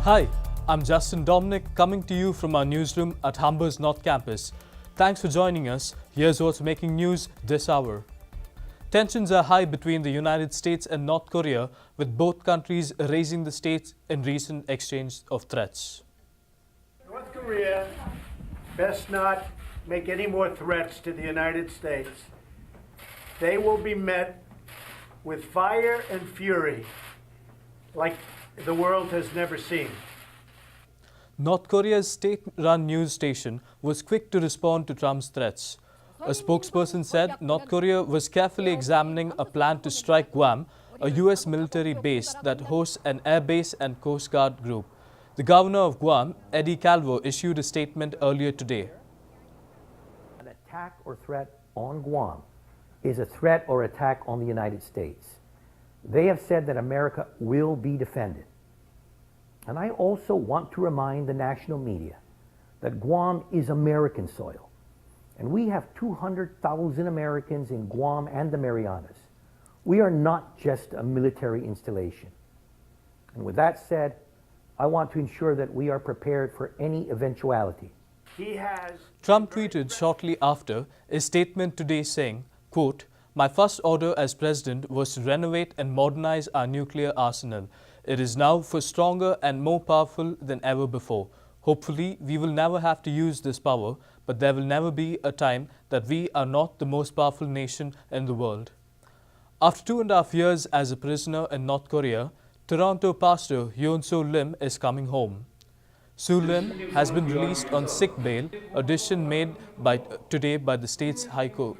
Hi, I'm Justin Dominic coming to you from our newsroom at Humber's North Campus. Thanks for joining us. Here's what's making news this hour. Tensions are high between the United States and North Korea, with both countries raising the stakes in recent exchange of threats. North Korea best not make any more threats to the United States. They will be met with fire and fury like the world has never seen. North Korea's state-run news station was quick to respond to Trump's threats. A spokesperson said North Korea was carefully examining a plan to strike Guam, a U.S. military base that hosts an air base and Coast Guard group. The governor of Guam, Eddie Calvo, issued a statement earlier today. An attack or threat on Guam is a threat or attack on the United States. They have said that America will be defended. And I also want to remind the national media that Guam is American soil. And we have 200,000 Americans in Guam and the Marianas. We are not just a military installation. And with that said, I want to ensure that we are prepared for any eventuality. Trump tweeted shortly after a statement today saying, quote, "My first order as president was to renovate and modernize our nuclear arsenal. It is now for stronger and more powerful than ever before. Hopefully, we will never have to use this power, but there will never be a time that we are not the most powerful nation in the world." After 2.5 years as a prisoner in North Korea, Toronto pastor Hyun-Soo Lim is coming home. Soo Lim has been released on sick bail, a decision made today by the state's High Court.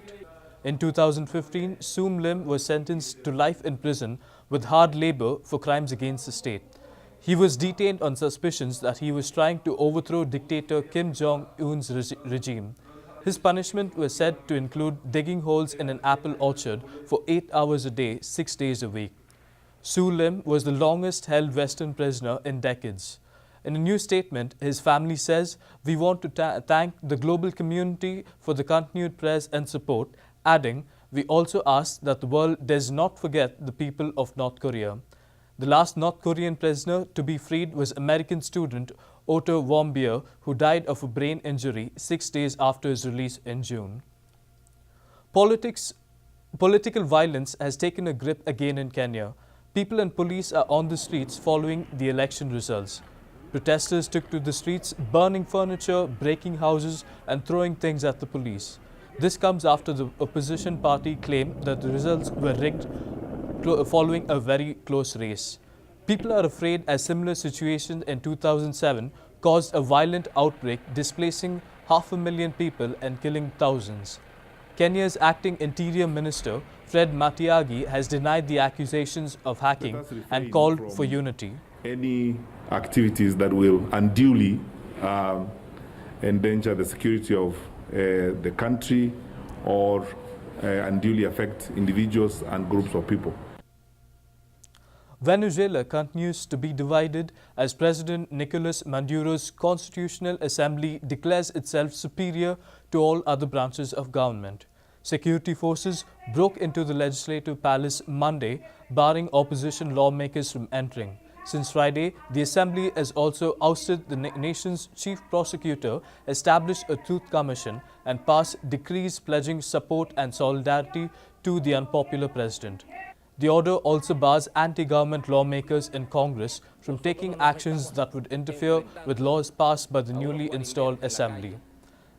In 2015, Soo Lim was sentenced to life in prison with hard labor for crimes against the state. He was detained on suspicions that he was trying to overthrow dictator Kim Jong-un's regime. His punishment was said to include digging holes in an apple orchard for 8 hours a day, 6 days a week. Soo Lim was the longest held Western prisoner in decades. In a new statement, his family says, "We want to thank the global community for the continued prayers and support," adding, "We also ask that the world does not forget the people of North Korea." The last North Korean prisoner to be freed was American student Otto Warmbier, who died of a brain injury 6 days after his release in June. Political violence has taken a grip again in Kenya. People and police are on the streets following the election results. Protesters took to the streets, burning furniture, breaking houses, and throwing things at the police. This comes after the opposition party claimed that the results were rigged following a very close race. People are afraid a similar situation in 2007 caused a violent outbreak, displacing 500,000 people and killing thousands. Kenya's acting Interior Minister, Fred Matiang'i, has denied the accusations of hacking and called for unity. Any activities that will unduly endanger the security of the country or unduly affect individuals and groups of people. Venezuela continues to be divided as President Nicolas Maduro's Constitutional Assembly declares itself superior to all other branches of government. Security forces broke into the legislative palace Monday, barring opposition lawmakers from entering. Since Friday, the Assembly has also ousted the nation's chief prosecutor, established a truth commission, and passed decrees pledging support and solidarity to the unpopular president. The order also bars anti-government lawmakers in Congress from taking actions that would interfere with laws passed by the newly installed Assembly.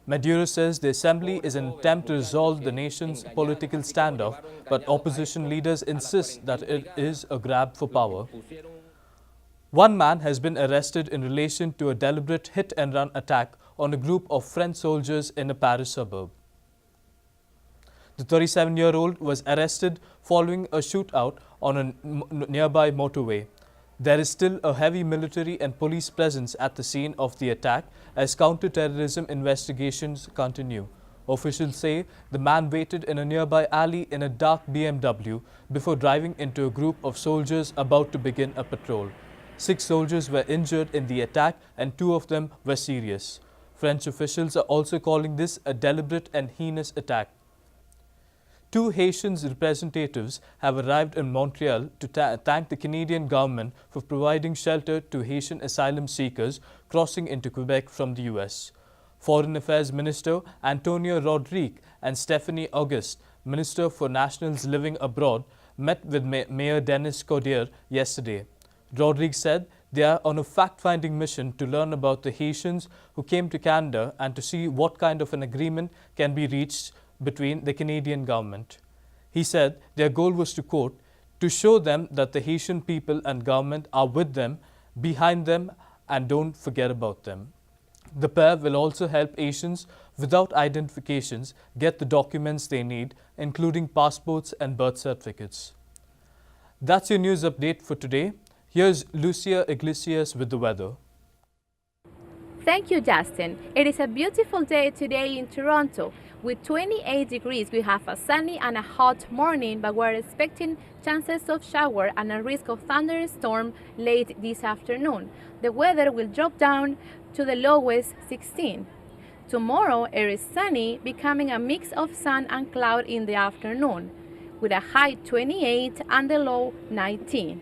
Maduro says the Assembly is an attempt to resolve the nation's political standoff, but opposition leaders insist that it is a grab for power. One man has been arrested in relation to a deliberate hit-and-run attack on a group of French soldiers in a Paris suburb. The 37-year-old was arrested following a shootout on a nearby motorway. There is still a heavy military and police presence at the scene of the attack as counter-terrorism investigations continue. Officials say the man waited in a nearby alley in a dark BMW before driving into a group of soldiers about to begin a patrol. 6 soldiers were injured in the attack and 2 of them were serious. French officials are also calling this a deliberate and heinous attack. Two Haitian representatives have arrived in Montreal to thank the Canadian government for providing shelter to Haitian asylum seekers crossing into Quebec from the US. Foreign Affairs Minister Antonio Rodrigue and Stephanie Auguste, Minister for Nationals Living Abroad, met with Mayor Dennis Codier yesterday. Rodrigue said they are on a fact-finding mission to learn about the Haitians who came to Canada and to see what kind of an agreement can be reached between the Canadian government. He said their goal was to, quote, to show them that the Haitian people and government are with them, behind them, and don't forget about them. The pair will also help Haitians without identifications get the documents they need, including passports and birth certificates. That's your news update for today. Here's Lucia Iglesias with the weather. Thank you, Justin. It is a beautiful day today in Toronto. With 28 degrees, we have a sunny and a hot morning, but we're expecting chances of shower and a risk of thunderstorm late this afternoon. The weather will drop down to the lowest 16. Tomorrow, it is sunny, becoming a mix of sun and cloud in the afternoon, with a high 28 and a low 19.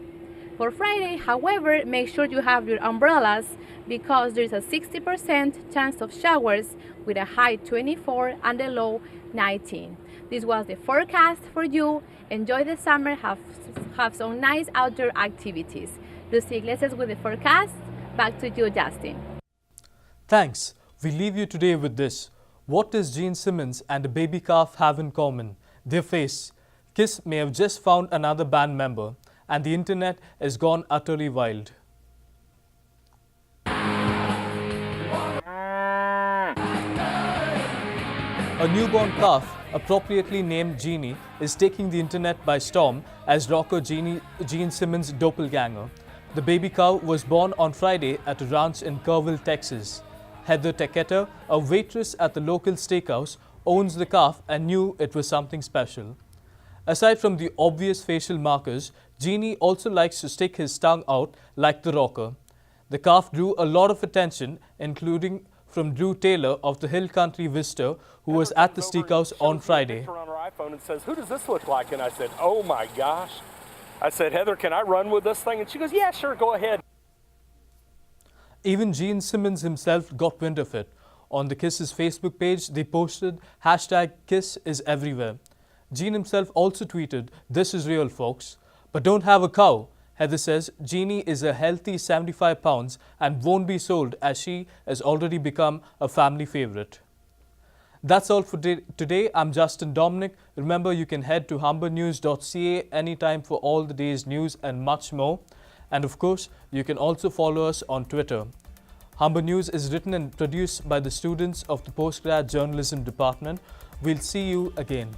For Friday, however, make sure you have your umbrellas because there is a 60% chance of showers with a high 24 and a low 19. This was the forecast for you. Enjoy the summer, have some nice outdoor activities. Lucy Iglesias with the forecast. Back to you, Justin. Thanks. We leave you today with this. What does Gene Simmons and a baby calf have in common? Their face. Kiss may have just found another band member, and the internet has gone utterly wild. A newborn calf, appropriately named Jeannie, is taking the internet by storm as rocker Gene Simmons' doppelganger. The baby cow was born on Friday at a ranch in Kerrville, Texas. Heather Tequeta, a waitress at the local steakhouse, owns the calf and knew it was something special. Aside from the obvious facial markers, Genie also likes to stick his tongue out like the rocker. The calf drew a lot of attention, including from Drew Taylor of the Hill Country Visitor, who was at the steakhouse on Friday. On her iPhone and says, "Who does this look like?" And I said, "Oh my gosh." I said, "Heather, can I run with this thing?" And she goes, "Yeah, sure, go ahead." Even Gene Simmons himself got wind of it. On the Kiss's Facebook page, they posted #KissIsEverywhere. Gene himself also tweeted, "This is real, folks. But don't have a cow." Heather says Jeannie is a healthy 75 pounds and won't be sold as she has already become a family favorite. That's all for today. I'm Justin Dominic. Remember, you can head to humbernews.ca anytime for all the day's news and much more. And of course, you can also follow us on Twitter. Humber News is written and produced by the students of the Postgrad Journalism Department. We'll see you again.